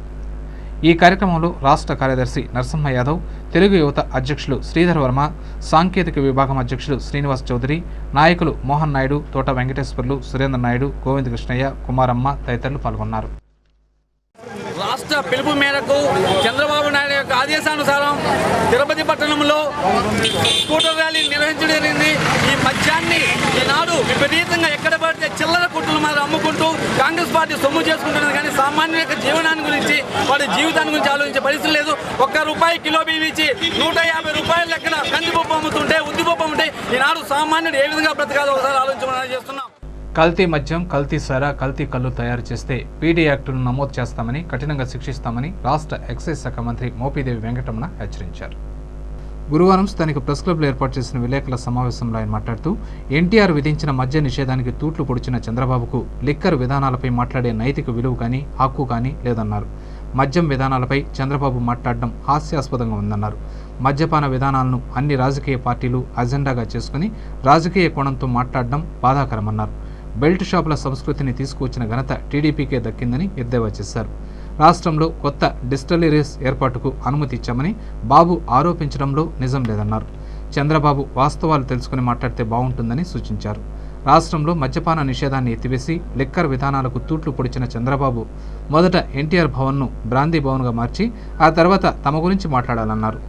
ఈ కార్యక్రమంలో రాష్ట్ర కార్యదర్శి నరసింహ యాదవ్, తెలుగు యువత అధ్యక్షులు శ్రీధర్ వర్మ, సాంకేతిక విభాగం అధ్యక్షులు శ్రీనివాస్ చౌదరి, నాయకులు మోహన్ నాయుడు, తోట వెంకటేశ్వర్లు, సురేంద్ర నాయుడు, గోవింద్ కృష్ణయ్య, కుమారమ్మ తదితరులు పాల్గొన్నారు.
రాష్ట్ర పిలుపు మేరకు చంద్రబాబు నాయుడు యొక్క ఆదేశానుసారం తిరుపతి పట్టణంలో స్కూటర్ ర్యాలీ నిర్వహించడం జరిగింది. ఈ మద్యాన్ని ఈనాడు విపరీతంగా ఎక్కడ పడితే చిల్లర కుట్టుల మీద అమ్ముకుంటూ కాంగ్రెస్ పార్టీ సొమ్ము చేసుకుంటున్నది. కానీ సామాన్యుల యొక్క జీవనాన్ని గురించి, వాడి జీవితాన్ని గురించి ఆలోచించే పరిస్థితి లేదు. ₹1 కిలో బియ్యం ఇచ్చి ₹150 లెక్కన కందిపప్పు అమ్ముతుంటే, ఉద్దిపప్పు అమ్ముంటే ఈనాడు సామాన్యుడు ఏ విధంగా బ్రతకాలో ఒకసారి ఆలోచించమని చేస్తున్నాం.
కల్తీ మద్యం, కల్తీ సారా, కల్తీ కల్లు తయారు చేస్తే పీడీ యాక్టును నమోదు చేస్తామని, కఠినంగా శిక్షిస్తామని రాష్ట్ర ఎక్సైజ్ శాఖ మంత్రి మోపిదేవి వెంకటరమణ హెచ్చరించారు. గురువారం స్థానిక ప్రెస్ క్లబ్లో ఏర్పాటు చేసిన విలేకరుల సమావేశంలో ఆయన మాట్లాడుతూ, ఎన్టీఆర్ విధించిన మద్య నిషేధానికి తూట్లు పొడిచిన చంద్రబాబుకు లిక్కర్ విధానాలపై మాట్లాడే నైతిక విలువ కానీ, హక్కు కానీ లేదన్నారు. మద్యం విధానాలపై చంద్రబాబు మాట్లాడడం హాస్యాస్పదంగా ఉందన్నారు. మద్యపాన విధానాలను అన్ని రాజకీయ పార్టీలు అజెండాగా చేసుకుని రాజకీయ కోణంతో మాట్లాడడం బాధాకరమన్నారు. బెల్ట్ షాపుల సంస్కృతిని తీసుకువచ్చిన ఘనత టీడీపీకే దక్కిందని ఎద్దేవా చేశారు. రాష్ట్రంలో కొత్త డిస్టిలరీస్ ఏర్పాటుకు అనుమతి ఇచ్చామని బాబు ఆరోపించడంలో నిజం లేదన్నారు. చంద్రబాబు వాస్తవాలు తెలుసుకుని మాట్లాడితే బాగుంటుందని సూచించారు. రాష్ట్రంలో మద్యపాన నిషేధాన్ని ఎత్తివేసి లిక్కర్ విధానాలకు తూట్లు పొడిచిన చంద్రబాబు మొదట ఎన్టీఆర్ భవన్ను బ్రాందీ భవన్గా మార్చి ఆ తర్వాత తమ గురించి మాట్లాడాలన్నారు.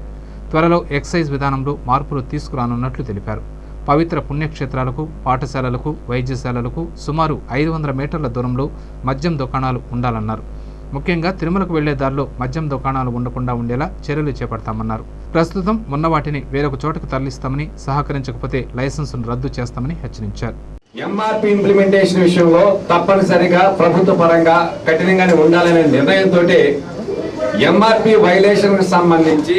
త్వరలో ఎక్సైజ్ విధానంలో మార్పులు తీసుకురానున్నట్లు తెలిపారు. పవిత్ర పుణ్యక్షేత్రాలకు, పాఠశాలలకు, వైద్యశాలలకు సుమారు 500 మీటర్ల దూరంలో మద్యం దుకాణాలు ఉండాలన్నారు. ముఖ్యంగా తిరుమలకు వెళ్లే దారిలో మద్యం దుకాణాలు ఉండకుండా ఉండేలా చర్యలు చేపడతామన్నారు. ప్రస్తుతం ఉన్న వాటిని వేరొక చోటకు తరలిస్తామని, సహకరించకపోతే లైసెన్సును రద్దు చేస్తామని హెచ్చరించారు.
ఎంఆర్పి ఇంప్లిమెంటేషన్ విషయంలో తప్పనిసరిగా ప్రభుత్వ పరంగా కఠినంగానే ఉండాలనే నిర్ణయంతో ఎంఆర్పి వైలేషన్ కు సంబంధించి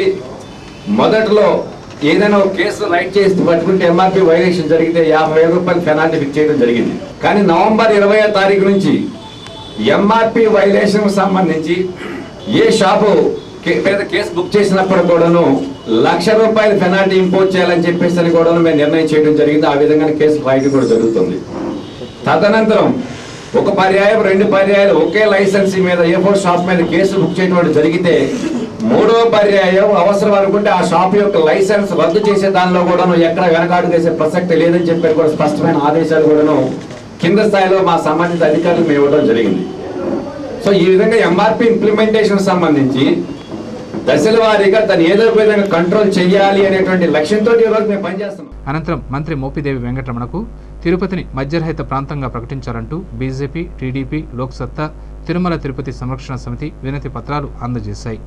మొదట్లో ఏదైనా ఒక కేసు రైట్ చేసి పట్టుకుంటే ఎంఆర్పి వైలేషన్ జరిగితే ₹50,000 పెనాల్టీ ఫిక్స్ చేయడం జరిగింది. కానీ నవంబర్ 20వ తారీఖు నుంచి ఎంఆర్పి వైలేషన్ కు సంబంధించి ఏ షాపు మీద కేసు బుక్ చేసినప్పుడు కూడాను ₹1,00,000 పెనాల్టీ ఇంపోజ్ చేయాలని చెప్పేసి కూడా మేము నిర్ణయం చేయడం జరిగింది. ఆ విధంగా కేసు రాయడం కూడా జరుగుతుంది. తదనంతరం ఒక పర్యాయం, 2 పర్యాయాలు ఒకే లైసెన్సీ మీద A4 షాప్ మీద కేసు బుక్ చేయడం జరిగితే 3వ పర్యాయం అవసరం అనుకుంటే ఆ షాప్ యొక్క లైసెన్స్ రద్దు చేసే దానిలో కూడాను ఎక్కడ వెనకాడు చేసే ప్రసక్తి లేదని చెప్పారు. కూడా స్పష్టమైన ఆదేశాలు కూడాను కింద స్థాయిలో మా సంబంధిత అధికారులకు మేము ఇవ్వడం జరిగింది. సో ఈ విధంగా ఎంఆర్పి ఇంప్లిమెంటేషన్ సంబంధించి దశల వారీగా దాన్ని ఏదో ఒక విధంగా కంట్రోల్ చేయాలి అనేటువంటి లక్ష్యంతో ఈ రోజు మేము పనిచేస్తున్నాం.
అనంతరం మంత్రి మోపిదేవి వెంకటరమణకు తిరుపతిని మద్యరహిత ప్రాంతంగా ప్రకటించారంటూ బీజేపీ, టీడీపీ, లోక్సత్తా, తిరుమల తిరుపతి సంరక్షణ సమితి వినతి పత్రాలు అందజేశాయి.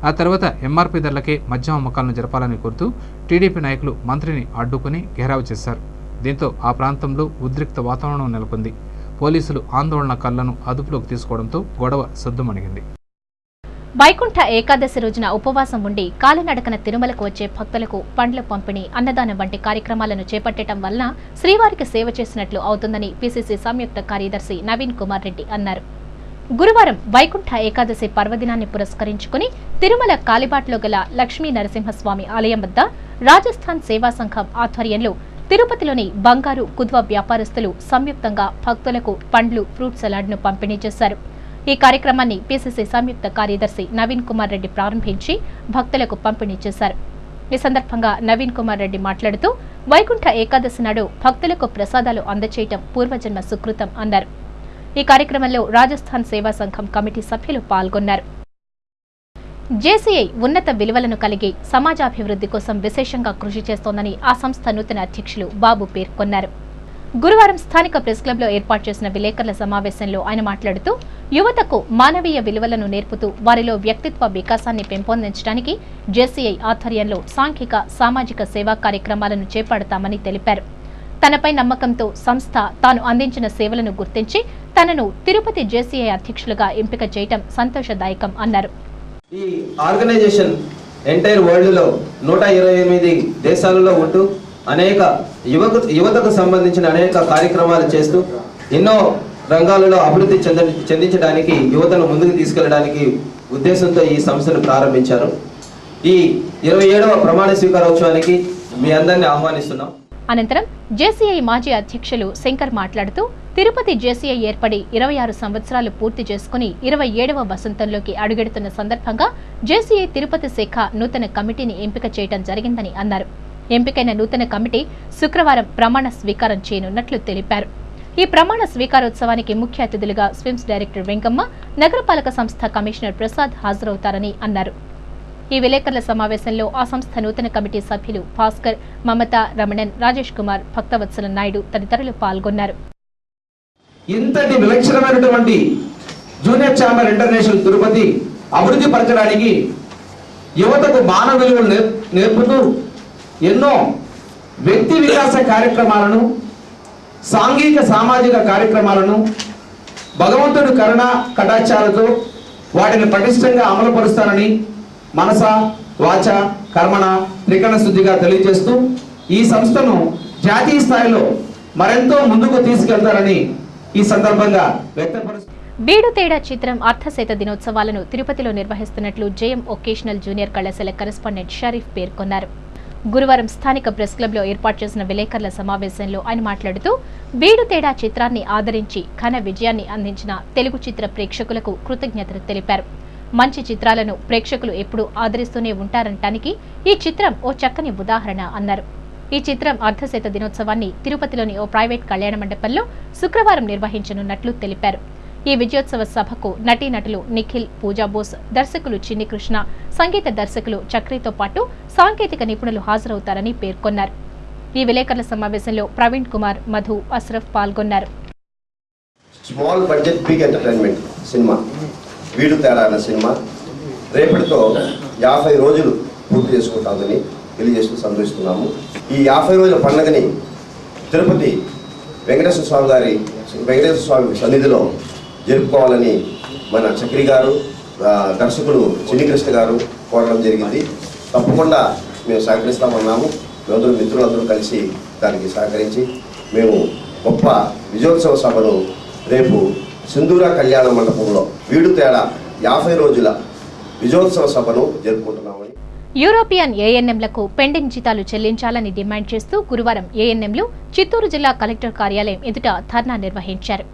ఆ తర్వాత ఎంఆర్పీ ధరలకే మద్యం అమ్మకాలను జరపాలని కోరుతూ టీడీపీ నాయకులు మంత్రిని అడ్డుకుని ఘెరావు చేశారు. దీంతో ఆ ప్రాంతంలో ఉద్రిక్త వాతావరణం నెలకొంది. పోలీసులు ఆందోళనకారులను అదుపులోకి తీసుకోవడంతో గొడవ సద్దుమణిగింది.
వైకుంఠ ఏకాదశి రోజున ఉపవాసం ఉండి కాలినడకన తిరుమలకు వచ్చే భక్తులకు పండ్ల పంపిణీ, అన్నదానం వంటి కార్యక్రమాలను చేపట్టడం వలన శ్రీవారికి సేవ చేసినట్లు అవుతుందని పిసిసి సంయుక్త కార్యదర్శి నవీన్ కుమార్ రెడ్డి అన్నారు. గురువారం వైకుంఠ ఏకాదశి పర్వదినాన్ని పురస్కరించుకుని తిరుమల కాలిబాట్లో గల లక్ష్మీ నరసింహస్వామి ఆలయం వద్ద రాజస్థాన్ సేవా సంఘం ఆధ్వర్యంలో తిరుపతిలోని బంగారు కుద్వ వ్యాపారస్తులు సంయుక్తంగా భక్తులకు పండ్లు, ఫ్రూట్ సలాడ్ను పంపిణీ చేశారు. ఈ కార్యక్రమాన్ని పిసిసి సంయుక్త కార్యదర్శి నవీన్ కుమార్ రెడ్డి ప్రారంభించి భక్తులకు పంపిణీ చేశారు. ఈ సందర్భంగా నవీన్ కుమార్ రెడ్డి మాట్లాడుతూ వైకుంఠ ఏకాదశి నాడు భక్తులకు ప్రసాదాలు అందచేయటం పూర్వజన్మ సుకృతం అన్నారు. ఈ కార్యక్రమంలో రాజస్థాన్ సేవా సంఘం కమిటీ సభ్యులు పాల్గొన్నారు. జేసీఐ ఉన్నత విలువలను కలిగి సమాజాభివృద్ధి కోసం విశేషంగా కృషి చేస్తోందని ఆ సంస్థ నూతన అధ్యక్షులు బాబు పేర్కొన్నారు. గురువారం స్థానిక ప్రెస్ క్లబ్లో ఏర్పాటు చేసిన విలేకరుల సమావేశంలో ఆయన మాట్లాడుతూ యువతకు మానవీయ విలువలను నేర్పుతూ వారిలో వ్యక్తిత్వ వికాసాన్ని పెంపొందించడానికి జేసీఐ ఆధ్వర్యంలో సాంఘిక, సామాజిక సేవా కార్యక్రమాలను చేపడతామని తెలిపారు. తనపై నమ్మకంతో సంస్థ తాను అందించిన సేవలను గుర్తించి తనను తిరుపతి జేసీఐ అధ్యక్షులుగా ఎంపిక చేయడం సంతోషదాయకం అన్నారు.
ఈ ఆర్గనైజేషన్ ఎంటైర్ వరల్డ్ లో 128 దేశాలలో ఉంటూ అనేక యువతకు సంబంధించిన అనేక కార్యక్రమాలు చేస్తూ ఎన్నో రంగాలలో అభివృద్ధి చెందించడానికి, యువతను ముందుకు తీసుకెళ్లడానికి ఉద్దేశంతో ఈ సంస్థను ప్రారంభించారు. ఈ 27వ ప్రమాణ స్వీకారోత్సవానికి మీ అందరినీ ఆహ్వానిస్తున్నాం.
అనంతరం జేసీఐ మాజీ అధ్యక్షులు శంకర్ మాట్లాడుతూ తిరుపతి జేసీఐ ఏర్పడి 26 సంవత్సరాలు పూర్తి చేసుకుని 27వ వసంతంలోకి అడుగెడుతున్న సందర్భంగా జేసీఐ తిరుపతి శాఖ నూతన కమిటీని ఎంపిక చేయడం జరిగిందని అన్నారు. ఎంపికైన నూతన కమిటీ శుక్రవారం ప్రమాణ స్వీకారం చేయనున్నట్లు తెలిపారు. ఈ ప్రమాణ స్వీకారోత్సవానికి ముఖ్య అతిథులుగా స్విమ్స్ డైరెక్టర్ వెంకమ్మ, నగరపాలక సంస్థ కమిషనర్ ప్రసాద్ హాజరవుతారని అన్నారు. ఈ విలేకరుల సమావేశంలో ఆ సంస్థ నూతన కమిటీ సభ్యులు భాస్కర్, మమత, రమణన్, రాజేష్ కుమార్, భక్తవత్సల నాయుడు తదితరులు పాల్గొన్నారు.
ఇంతటి విలక్షణమైనటువంటి జూనియర్ ఛాంబర్ ఇంటర్నేషనల్ తిరుపతి అభివృద్ధి పరచడానికి యువతకు మానవ విలువలు నేర్పుతూ ఎన్నో వ్యక్తి వికాస కార్యక్రమాలను, సాంఘిక సామాజిక కార్యక్రమాలను భగవంతుడి కరుణ కటాక్షాలతో వాటిని పటిష్టంగా అమలుపరుస్తానని మనస, వాచ, కర్మణ త్రికరణ శుద్ధిగా తెలియజేస్తూ ఈ సంస్థను జాతీయ స్థాయిలో మరెంతో ముందుకు తీసుకెళ్తారని ఈ సందర్భంగా వ్యక్తపరుస్తూ
బీడు తేడా చిత్రం అర్ధశత దినోత్సవాలను తిరుపతిలో నిర్వహిస్తున్నట్లు జేఎం వొకేషనల్ జూనియర్ కళాశాల కరెస్పాండెంట్ షరీఫ్ పేర్కొన్నారు. గురువారం స్థానిక ప్రెస్ క్లబ్లో ఏర్పాటు చేసిన విలేకరుల సమావేశంలో ఆయన మాట్లాడుతూ బీడు తేడా చిత్రాన్ని ఆదరించి ఘన విజయాన్ని అందించిన తెలుగు చిత్ర ప్రేక్షకులకు కృతజ్ఞతలు తెలిపారు. మంచి చిత్రాలను ప్రేక్షకులు ఎప్పుడూ ఆదరిస్తూనే ఉంటారనటానికి ఈ చిత్రం ఓ చక్కని ఉదాహరణ అన్నారు. ఈ చిత్రం అర్ధశత దినోత్సవాన్ని తిరుపతిలోని ఓ ప్రైవేట్ కళ్యాణ మండపంలో శుక్రవారం నిర్వహించనున్నట్లు తెలిపారు. ఈ విజయోత్సవ సభకు నటీనటులు నిఖిల్, పూజా బోస్, దర్శకులు చిన్ని కృష్ణ, సంగీత దర్శకులు చక్రితో పాటు సాంకేతిక నిపుణులు హాజరవుతారని పేర్కొన్నారు. ఈ విలేకరుల సమావేశంలో ప్రవీణ్ కుమార్, మధు, అస్రఫ్ పాల్గొన్నారు.
Small budget big entertainment cinema వీడు తేడా అన్న సినిమా రేపటితో 50 రోజులు పూర్తి చేసుకుంటామని తెలియజేస్తూ సంతోషిస్తున్నాము. ఈ 50 రోజుల పండుగని తిరుపతి వెంకటేశ్వర స్వామి సన్నిధిలో జరుపుకోవాలని మన చక్రి గారు, దర్శకుడు చిన్ని కృష్ణ గారు కోరడం జరిగింది. తప్పకుండా మేము సహకరిస్తామన్నాము. మేమందరూ మిత్రులందరూ కలిసి దానికి సహకరించి మేము గొప్ప విజయోత్సవ సభను రేపు సింధూర కళ్యాణ మండపంలో వీడు తేడా 50 రోజుల విజయోత్సవ సభను జరుపుకుంటున్నామని.
యూరోపియన్ ఏఎన్ఎంలకు పెండింగ్ జీతాలు చెల్లించాలని డిమాండ్ చేస్తూ గురువారం ఏఎన్ఎంలు చిత్తూరు జిల్లా కలెక్టర్ కార్యాలయం ఎదుట ధర్నా నిర్వహించారు.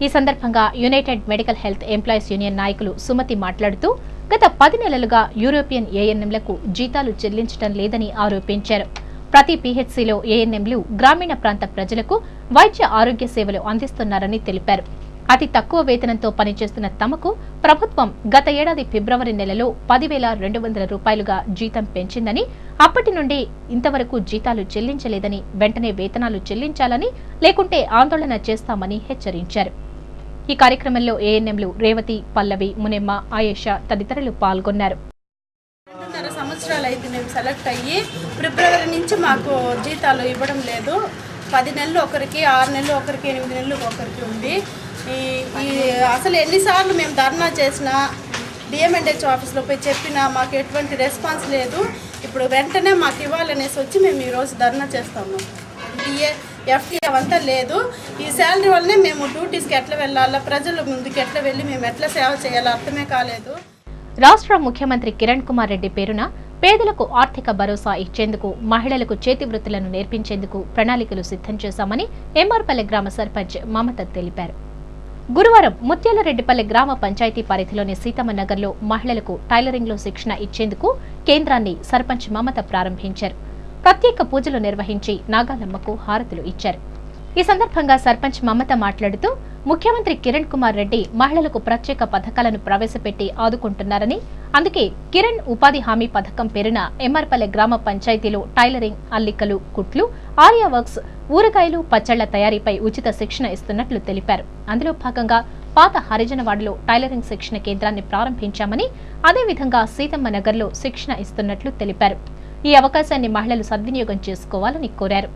ఈ సందర్భంగా United medical health employees union నాయకులు సుమతి మాట్లాడుతూ గత 10 నెలలుగా యూరోపియన్ ఏఎన్ఎంలకు జీతాలు చెల్లించడం లేదని ఆరోపించారు. ప్రతి పీహెచ్సీలో ఏఎన్ఎంలు గ్రామీణ ప్రాంత ప్రజలకు వైద్య ఆరోగ్య సేవలు అందిస్తున్నారని తెలిపారు. అతి తక్కువ వేతనంతో పనిచేస్తున్న తమకు ప్రభుత్వం గత ఏడాది ఫిబ్రవరి నెలలో 10,200 రూపాయలుగా జీతం పెంచిందని, అప్పటి నుండి ఇంతవరకు జీతాలు చెల్లించలేదని, వెంటనే వేతనాలు చెల్లించాలని లేకుంటే ఆందోళన చేస్తామని హెచ్చరించారు. ఈ కార్యక్రమంలో ఏఎన్ఎంలు రేవతి, పల్లవి, మునెమ్మ, ఆయేషా తదితరులు పాల్గొన్నారు.
సంవత్సరాలు అయితే మేము సెలెక్ట్ అయ్యి ఫిబ్రవరి నుంచి మాకు జీతాలు ఇవ్వడం లేదు. 10 నెలలు ఒకరికి, 6 నెలలు ఒకరికి, 8 నెలలు ఒకరికి ఉంది. ఈ అసలు ఎన్నిసార్లు మేము ధర్నా చేసినా, డిఎంఎండ్హెచ్ ఆఫీస్లో పోయి చెప్పినా మాకు ఎటువంటి రెస్పాన్స్ లేదు. ఇప్పుడు వెంటనే మాకు ఇవ్వాలనేసి వచ్చి మేము ఈరోజు ధర్నా చేస్తాము. ఎఫ్టీ అవంతా లేదు. ఈ శాలరీ వల్లనే మేము డ్యూటీస్కి ఎట్లా వెళ్ళాలా, ప్రజల ముందుకు ఎట్లా వెళ్ళి మేము ఎట్లా సేవ చేయాలో అర్థమే కాలేదు.
రాష్ట్ర ముఖ్యమంత్రి కిరణ్ కుమార్ రెడ్డి పేరున పేదలకు ఆర్థిక భరోసా ఇచ్చేందుకు, మహిళలకు చేతి వృత్తులను నేర్పించేందుకు ప్రణాళికలు సిద్ధం చేశామని ఎంఆర్పల్లె గ్రామ సర్పంచ్ మమత తెలిపారు. గురువారం ముత్యాలరెడ్డిపల్లె గ్రామ పంచాయతీ పరిధిలోని సీతమ్మనగర్లో మహిళలకు టైలరింగ్లో శిక్షణ ఇచ్చేందుకు కేంద్రాన్ని సర్పంచ్ మమత ప్రారంభించారు. ప్రత్యేక పూజలు నిర్వహించి నాగాలమ్మకు హారతులు ఇచ్చారు. ఈ సందర్భంగా సర్పంచ్ మమత మాట్లాడుతూ ముఖ్యమంత్రి కిరణ్ కుమార్ రెడ్డి మహిళలకు ప్రత్యేక పథకాలను ప్రవేశపెట్టి ఆదుకుంటున్నారని, అందుకే కిరణ్ ఉపాధి హామీ పథకం పేరున ఎంఆర్పల్లె గ్రామ పంచాయతీలో టైలరింగ్, అల్లికలు, కుట్లు, ఆర్యా వర్క్స్, ఊరగాయలు, పచ్చళ్ల తయారీపై ఉచిత శిక్షణ ఇస్తున్నట్లు తెలిపారు. అందులో భాగంగా పాత హరిజనవాడలో టైలరింగ్ శిక్షణ కేంద్రాన్ని ప్రారంభించామని, అదేవిధంగా సీతమ్మనగర్లో శిక్షణ ఇస్తున్నట్లు తెలిపారు. ఈ అవకాశాన్ని మహిళలు సద్వినియోగం చేసుకోవాలని కోరారు.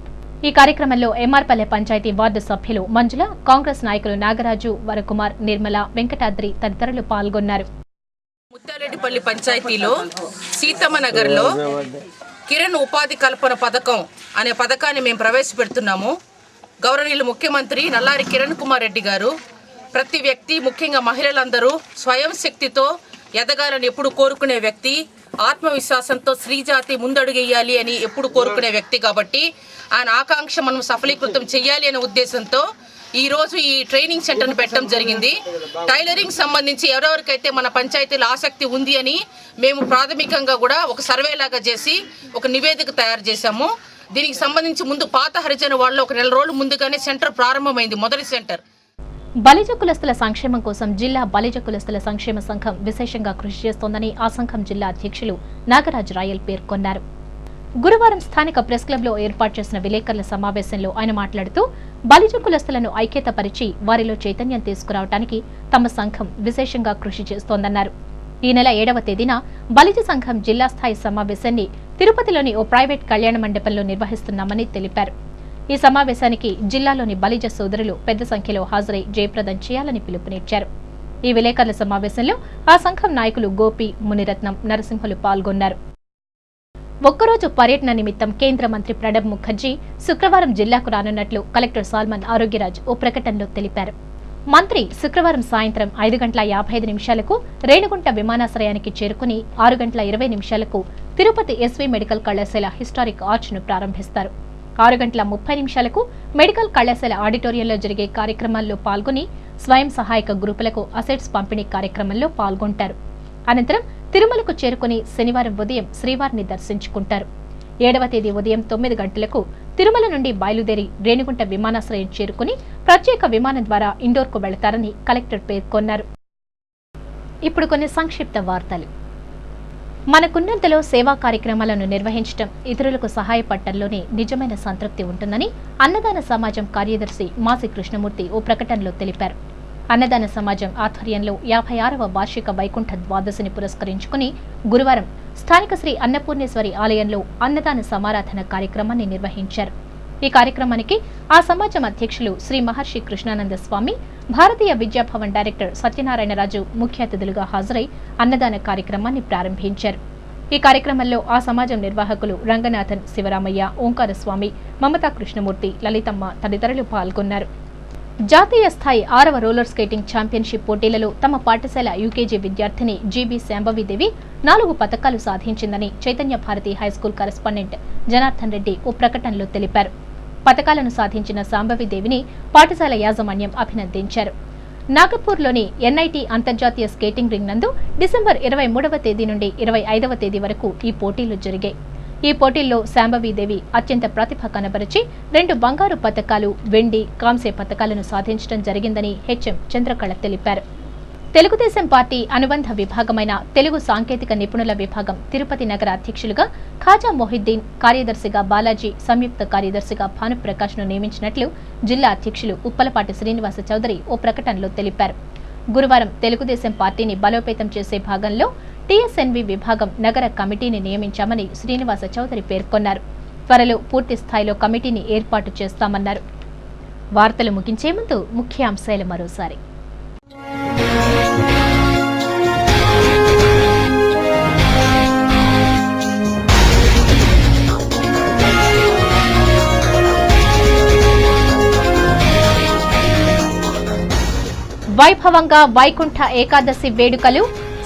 ఈ కార్యక్రమంలో ఎంఆర్పల్లె పంచాయతీ వార్డు సభ్యులు మంజుల, కాంగ్రెస్ నాయకులు నాగరాజు, వరకుమార్, నిర్మల, వెంకటాద్రి తదితరులు పాల్గొన్నారు.
ముత్యాలరెడ్డిపల్లి పంచాయతీలో సీతమ్మనగర్లో కిరణ్ ఉపాధి కల్పన పథకం అనే పథకాన్ని మేము ప్రవేశపెడుతున్నాము. గౌరవనీయులు ముఖ్యమంత్రి నల్లారి కిరణ్ కుమార్ రెడ్డి గారు ప్రతి వ్యక్తి, ముఖ్యంగా మహిళలందరూ స్వయం శక్తితో ఎదగాలని ఎప్పుడు కోరుకునే వ్యక్తి. ఆత్మవిశ్వాసంతో స్త్రీ జాతి ముందడుగేయాలి అని ఎప్పుడు కోరుకునే వ్యక్తి కాబట్టి ఆయన ఆకాంక్ష మనం సఫలీకృతం చేయాలి అనే ఉద్దేశంతో ఈరోజు ఈ ట్రైనింగ్ సెంటర్ను పెట్టడం జరిగింది. టైలరింగ్ సంబంధించి ఎవరెవరికైతే మన పంచాయతీలో ఆసక్తి ఉంది అని మేము ప్రాథమికంగా కూడా ఒక సర్వే లాగా చేసి ఒక నివేదిక తయారు చేశాము. దీనికి సంబంధించి ముందు పాత హరిజన వాళ్ళు ఒక నెల రోజుల ముందుగానే సెంటర్ ప్రారంభమైంది, మొదటి సెంటర్.
బలిజ కులస్తుల సంక్షేమం కోసం జిల్లా బలిజ కులస్తుల సంక్షేమ సంఘం విశేషంగా కృషి చేస్తోందని ఆ సంఘం జిల్లా అధ్యక్షులు నాగరాజ్ రాయల్ పేర్కొన్నారు. గురువారం స్థానిక ప్రెస్ క్లబ్లో ఏర్పాటు చేసిన విలేకరుల సమావేశంలో ఆయన మాట్లాడుతూ బలిజ కులస్తులను ఐక్యతపరిచి వారిలో చైతన్యం తీసుకురావడానికి తమ సంఘం విశేషంగా కృషి చేస్తోందన్నారు. ఈ నెల 7వ తేదీన బలిజ సంఘం జిల్లా స్థాయి సమావేశాన్ని తిరుపతిలోని ఓ ప్రైవేట్ కళ్యాణ మండపంలో నిర్వహిస్తున్నామని తెలిపారు. ఈ సమావేశానికి జిల్లాలోని బలిజ సోదరులు పెద్ద సంఖ్యలో హాజరై జయప్రదం చేయాలని పిలుపునిచ్చారు. ఈ విలేకరుల సమావేశంలో ఆ సంఘం నాయకులు గోపి, మునిరత్నం, నరసింహులు పాల్గొన్నారు. ఒక్కరోజు పర్యటన నిమిత్తం కేంద్ర మంత్రి ప్రణబ్ ముఖర్జీ శుక్రవారం జిల్లాకు రానున్నట్లు కలెక్టర్ సాల్మన్ ఆరోగ్యరాజ్ ఓ ప్రకటనలో తెలిపారు. మంత్రి శుక్రవారం సాయంత్రం 5:55 రేణిగుంట విమానాశ్రయానికి చేరుకుని 6:20 తిరుపతి ఎస్వీ మెడికల్ కళాశాల హిస్టారిక్ ఆర్చ్ ను ప్రారంభిస్తారు. 6:30 మెడికల్ కళాశాల ఆడిటోరియంలో జరిగే కార్యక్రమాల్లో పాల్గొని స్వయం సహాయక గ్రూపులకు అసెట్స్ పంపిణీ కార్యక్రమంలో పాల్గొంటారు. అనంతరం తిరుమలకు చేరుకుని శనివారం ఉదయం శ్రీవారిని దర్శించుకుంటారు. 7వ తేదీ ఉదయం 9 గంటలకు తిరుమల నుండి బయలుదేరి రేణిగుంట విమానాశ్రయం చేరుకుని ప్రత్యేక విమానం ద్వారా ఇండోర్కు వెళతారని కలెక్టర్ పేర్కొన్నారు. ఇప్పుడు కొన్ని సంక్షిప్త వార్తలు. మనకున్నంతలో సేవా కార్యక్రమాలను నిర్వహించడం, ఇతరులకు సహాయపడటంలోనే నిజమైన సంతృప్తి ఉంటుందని అన్నదాన సమాజం కార్యదర్శి మాసి కృష్ణమూర్తి ఓ ప్రకటనలో తెలిపారు. అన్నదాన సమాజం ఆధ్వర్యంలో 56వ వార్షిక వైకుంఠ ద్వాదశిని పురస్కరించుకుని గురువారం స్థానిక శ్రీ అన్నపూర్ణేశ్వరి ఆలయంలో అన్నదాన సమారాధన కార్యక్రమాన్ని నిర్వహించారు. ఈ కార్యక్రమానికి ఆ సమాజం అధ్యక్షులు శ్రీ మహర్షి కృష్ణానంద స్వామి, భారతీయ విద్యాభవన్ డైరెక్టర్ సత్యనారాయణరాజు ముఖ్య అతిథులుగా హాజరై అన్నదాన కార్యక్రమాన్ని ప్రారంభించారు. ఈ కార్యక్రమంలో ఆ సమాజం నిర్వాహకులు రంగనాథన్, శివరామయ్య, ఓంకారస్వామి, మమతా కృష్ణమూర్తి, లలితమ్మ తదితరులు పాల్గొన్నారు. జాతీయ స్థాయి 6వ రోలర్ స్కేటింగ్ ఛాంపియన్షిప్ పోటీలలో తమ పాఠశాల యూకేజీ విద్యార్థిని జీబీ శాంభవిదేవి 4 పతకాలు సాధించిందని చైతన్య భారతి హైస్కూల్ కరెస్పాండెంట్ జనార్దన్ రెడ్డి ఓ ప్రకటనలో తెలిపారు. పతకాలను సాధించిన శాంభవిదేవిని పాఠశాల యాజమాన్యం అభినందించారు. నాగపూర్లోని ఎన్ఐటి అంతర్జాతీయ స్కేటింగ్ రింగ్ నందు డిసెంబర్ 23వ తేదీ నుండి 25వ తేదీ వరకు ఈ పోటీలు జరిగాయి. ఈ పోటీల్లో శాంభవిదేవి అత్యంత ప్రతిభ కనబరిచి 2 బంగారు పతకాలు, వెండి, కాంస్య పతకాలను సాధించడం జరిగిందని హెచ్ఎం చంద్రకళ తెలిపారు. తెలుగుదేశం పార్టీ అనుబంధ విభాగమైన తెలుగు సాంకేతిక నిపుణుల విభాగం తిరుపతి నగర అధ్యక్షులుగా ఖాజా మొహిద్దీన్, కార్యదర్శిగా బాలాజీ, సంయుక్త కార్యదర్శిగా భానుప్రకాష్ ను నియమించినట్లు జిల్లా అధ్యక్షులు ఉప్పలపాటి శ్రీనివాస చౌదరి ఓ ప్రకటనలో తెలిపారు. గురువారం తెలుగుదేశం పార్టీని బలోపేతం చేసే భాగంలో టీఎస్ఎన్వి విభాగం నగర కమిటీని నియమించామని శ్రీనివాస చౌదరి పేర్కొన్నారు. త్వరలో పూర్తి స్థాయిలో కమిటీని ఏర్పాటు చేస్తామన్నారు. వార్తలు ముగించే ముందు ముఖ్యాంశాలు మరోసారి. వైభవంగా వైకుంఠ ఏకాదశి వేడుకలు,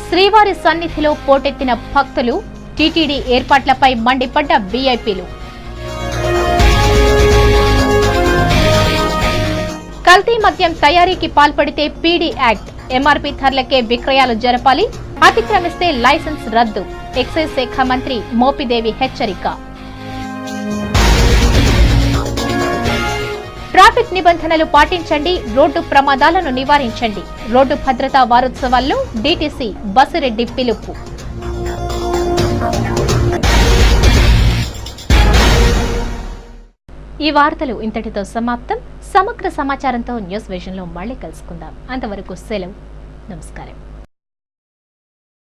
శ్రీవారి సన్నిధిలో పోటెత్తిన భక్తులు, టీటీడీ ఏర్పాట్లపై మండిపడ్డ వీఐపీలు. కల్తీ మద్యం తయారీకి పాల్పడితే పీడీ యాక్ట్, ఎంఆర్పీ ధరలకే విక్రయాలు జరపాలి, అతిక్రమిస్తే లైసెన్స్ రద్దు, ఎక్సైజ్ శాఖ మంత్రి మోపిదేవి హెచ్చరిక. ట్రాఫిక్ నిబంధనలు పాటించండి, రోడ్డు ప్రమాదాలను నివారించండి, రోడ్డు భద్రతా వారోత్సవాల్లో డీటీసీ బసిరెడ్డి పిలుపు. ఈ వార్తలు ఇంతటితో సమాప్తం. సమగ్ర సమాచారంతో న్యూస్ విజన్లో మళ్ళీ కలుసుకుందాం. అంతవరకు సెలవు. నమస్కారం.